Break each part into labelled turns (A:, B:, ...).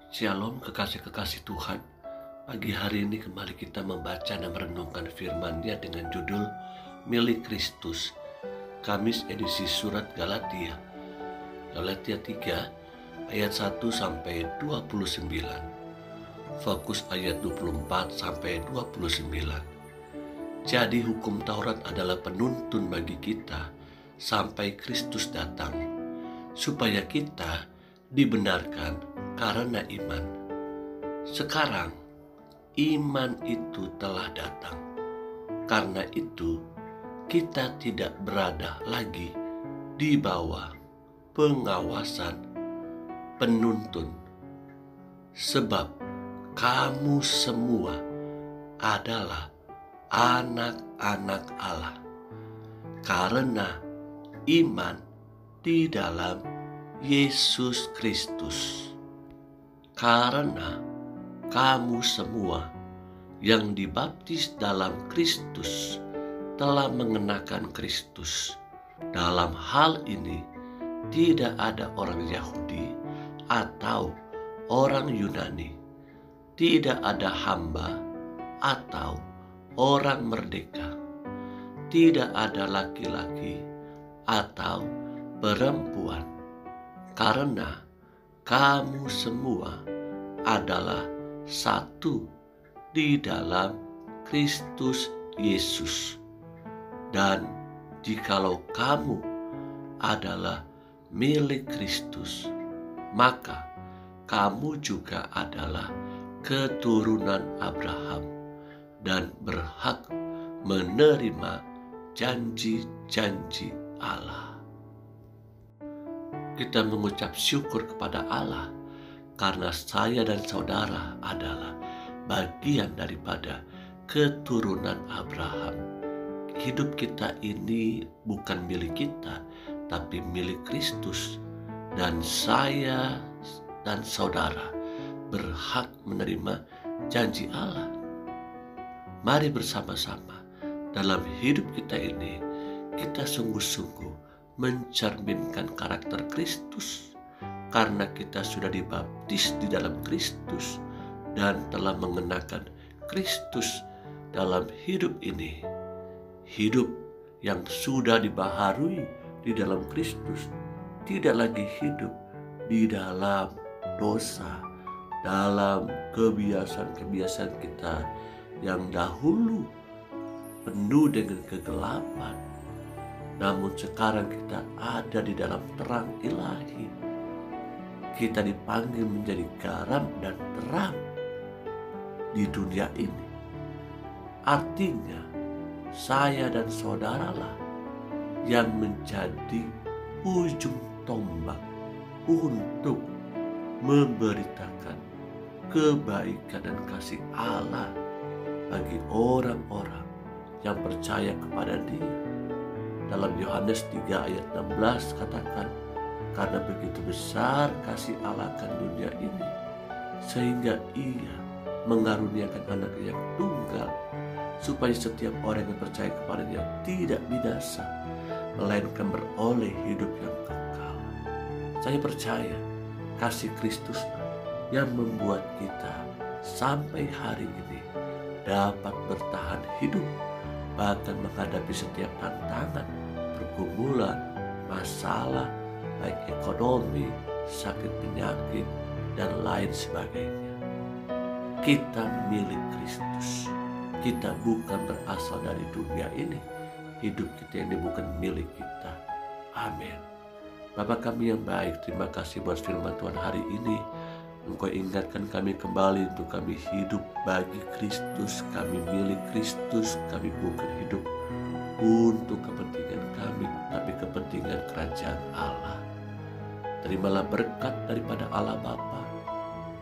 A: Shalom kekasih-kekasih Tuhan. Pagi hari ini kembali kita membaca dan merenungkan firman-Nya dengan judul Milik Kristus. Kamis edisi surat Galatia. Galatia 3 ayat 1 sampai 29. Fokus ayat 24 sampai 29. Jadi hukum Taurat adalah penuntun bagi kita sampai Kristus datang, supaya kita dibenarkan karena iman. Sekarang iman itu telah datang. Karena itu kita tidak berada lagi di bawah pengawasan penuntun. Sebab kamu semua adalah anak-anak Allah karena iman di dalam Yesus Kristus. Karena kamu semua yang dibaptis dalam Kristus telah mengenakan Kristus. Dalam hal ini tidak ada orang Yahudi atau orang Yunani, tidak ada hamba atau orang merdeka, tidak ada laki-laki atau perempuan, karena kamu semua adalah satu di dalam Kristus Yesus. Dan jikalau kamu adalah milik Kristus, maka kamu juga adalah keturunan Abraham dan berhak menerima janji-janji Allah. Kita mengucap syukur kepada Allah karena saya dan saudara adalah bagian daripada keturunan Abraham. Hidup kita ini bukan milik kita, tapi milik Kristus. Dan saya dan saudara berhak menerima janji Allah. Mari bersama-sama dalam hidup kita ini, kita sungguh-sungguh mencerminkan karakter Kristus, karena kita sudah dibaptis di dalam Kristus dan telah mengenakan Kristus dalam hidup ini. Hidup yang sudah dibaharui di dalam Kristus, tidak lagi hidup di dalam dosa, dalam kebiasaan-kebiasaan kita yang dahulu penuh dengan kegelapan. Namun sekarang kita ada di dalam terang ilahi. Kita dipanggil menjadi garam dan terang di dunia ini. Artinya saya dan saudaralah yang menjadi ujung tombak untuk memberitakan kebaikan dan kasih Allah bagi orang-orang yang percaya kepada Dia. Dalam Yohanes 3 ayat 16 katakan, karena begitu besar kasih Allah akan dunia ini, sehingga Ia mengaruniakan anak yang tunggal, supaya setiap orang yang percaya kepadanya tidak binasa, melainkan beroleh hidup yang kekal. Saya percaya kasih Kristus yang membuat kita sampai hari ini dapat bertahan hidup, bahkan menghadapi setiap tantangan, pergumulan, masalah, baik ekonomi, sakit penyakit, dan lain sebagainya. Kita milik Kristus. Kita bukan berasal dari dunia ini. Hidup kita ini bukan milik kita. Amin. Bapa kami yang baik, terima kasih buat firman Tuhan hari ini. Engkau ingatkan kami kembali untuk kami hidup bagi Kristus. Kami milik Kristus. Kami bukan hidup untuk kepentingan kami, tapi kepentingan kerajaan Allah. Terimalah berkat daripada Allah Bapa,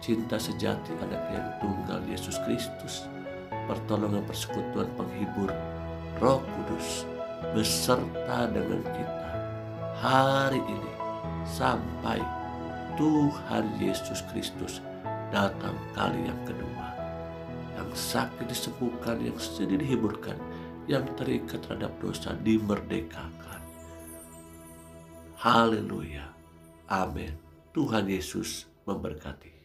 A: cinta sejati anak yang tunggal Yesus Kristus, pertolongan persekutuan penghibur Roh Kudus beserta dengan kita hari ini sampai Tuhan Yesus Kristus datang kali yang kedua. Yang sakit disembuhkan, yang sedih dihiburkan, yang terikat terhadap dosa dimerdekakan. Haleluya. Amin. Tuhan Yesus memberkati.